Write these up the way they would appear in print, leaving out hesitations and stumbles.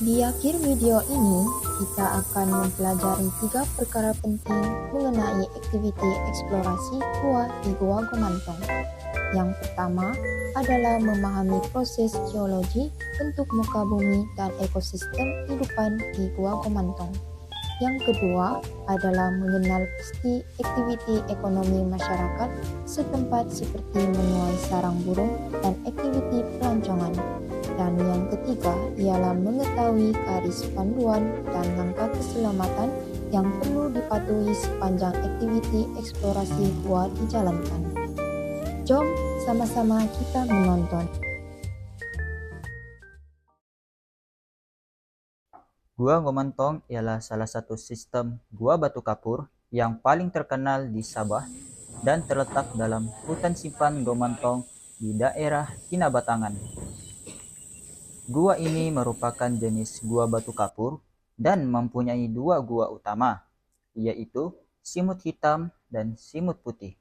Di akhir video ini, kita akan mempelajari 3 perkara penting mengenai aktiviti eksplorasi gua di Gua Gomantong. Yang pertama adalah memahami proses geologi, bentuk muka bumi, dan ekosistem kehidupan di Gua Gomantong. Yang kedua adalah mengenal pasti aktiviti ekonomi masyarakat setempat seperti menuai sarang burung dan aktiviti pelancongan. Dan yang ketiga ialah mengetahui garis panduan dan langkah keselamatan yang perlu dipatuhi sepanjang aktiviti eksplorasi gua dijalankan. Jom sama-sama kita menonton. Gua Gomantong ialah salah satu sistem gua batu kapur yang paling terkenal di Sabah dan terletak dalam hutan simpan Gomantong di daerah Kinabatangan. Gua ini merupakan jenis gua batu kapur dan mempunyai 2 gua utama, yaitu Simut Hitam dan Simut Putih.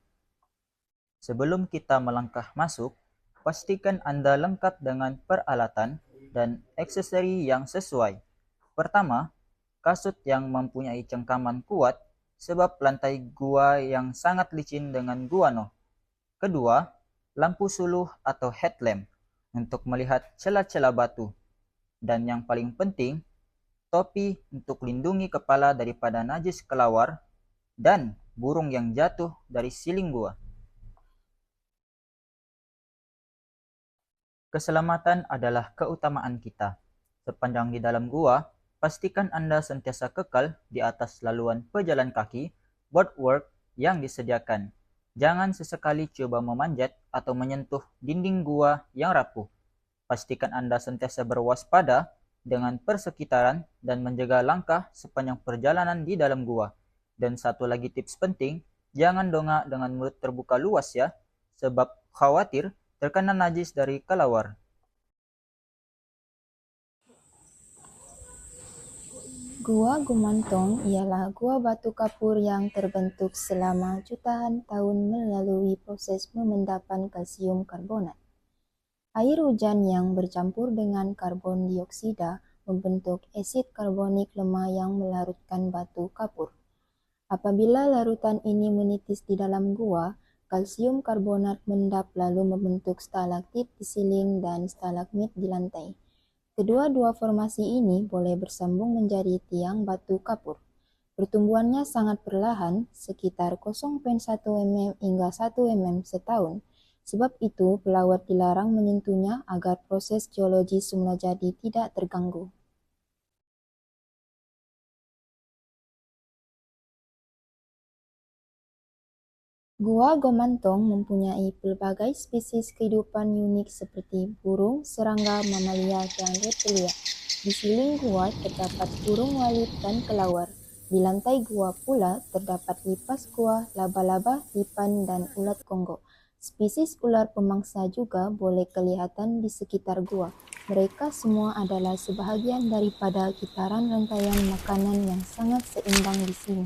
Sebelum kita melangkah masuk, pastikan Anda lengkap dengan peralatan dan aksesori yang sesuai. Pertama, kasut yang mempunyai cengkaman kuat sebab lantai gua yang sangat licin dengan guano. Kedua, lampu suluh atau headlamp untuk melihat celah-celah batu. Dan yang paling penting, topi untuk lindungi kepala daripada najis kelawar dan burung yang jatuh dari siling gua. Keselamatan adalah keutamaan kita. Sepanjang di dalam gua, pastikan Anda sentiasa kekal di atas laluan pejalan kaki, boardwalk yang disediakan. Jangan sesekali coba memanjat atau menyentuh dinding gua yang rapuh. Pastikan Anda sentiasa berwaspada dengan persekitaran dan menjaga langkah sepanjang perjalanan di dalam gua. Dan satu lagi tips penting, jangan dongak dengan mulut terbuka luas ya, sebab khawatir terkena najis dari kelawar. Gua Gomantong ialah gua batu kapur yang terbentuk selama jutaan tahun melalui proses pemendapan kalsium karbonat. Air hujan yang bercampur dengan karbon dioksida membentuk asid karbonik lemah yang melarutkan batu kapur. Apabila larutan ini menitis di dalam gua, kalsium karbonat mendap lalu membentuk stalaktit di siling dan stalagmit di lantai. Kedua-dua formasi ini boleh bersambung menjadi tiang batu kapur. Pertumbuhannya sangat perlahan, sekitar 0,1 mm hingga 1 mm setahun. Sebab itu, pelawat dilarang menyentuhnya agar proses geologi semula jadi tidak terganggu. Gua Gomantong mempunyai pelbagai spesies kehidupan unik seperti burung, serangga, mamalia, dan reptilia. Di siling gua terdapat burung walit dan kelawar. Di lantai gua pula terdapat lipas gua, laba-laba, lipan, dan ulat Kongo. Spesies ular pemangsa juga boleh kelihatan di sekitar gua. Mereka semua adalah sebahagian daripada gitaran rantaian makanan yang sangat seimbang di sini.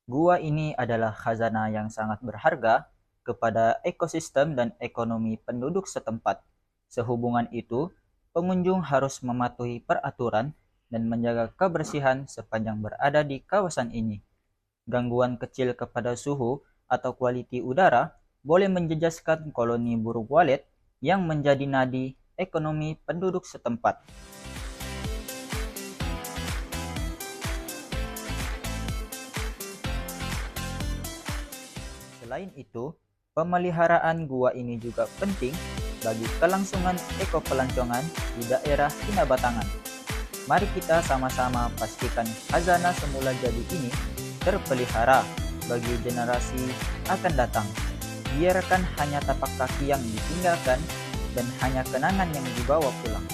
Gua ini adalah khazanah yang sangat berharga kepada ekosistem dan ekonomi penduduk setempat. Sehubungan itu, pengunjung harus mematuhi peraturan dan menjaga kebersihan sepanjang berada di kawasan ini. Gangguan kecil kepada suhu atau kualiti udara boleh menjejaskan koloni burung walet yang menjadi nadi ekonomi penduduk setempat. Selain itu, pemeliharaan gua ini juga penting bagi kelangsungan ekopelancongan di daerah Kinabatangan. Mari kita sama-sama pastikan khazanah semula jadi ini terpelihara bagi generasi akan datang. Biarkan hanya tapak kaki yang ditinggalkan dan hanya kenangan yang dibawa pulang.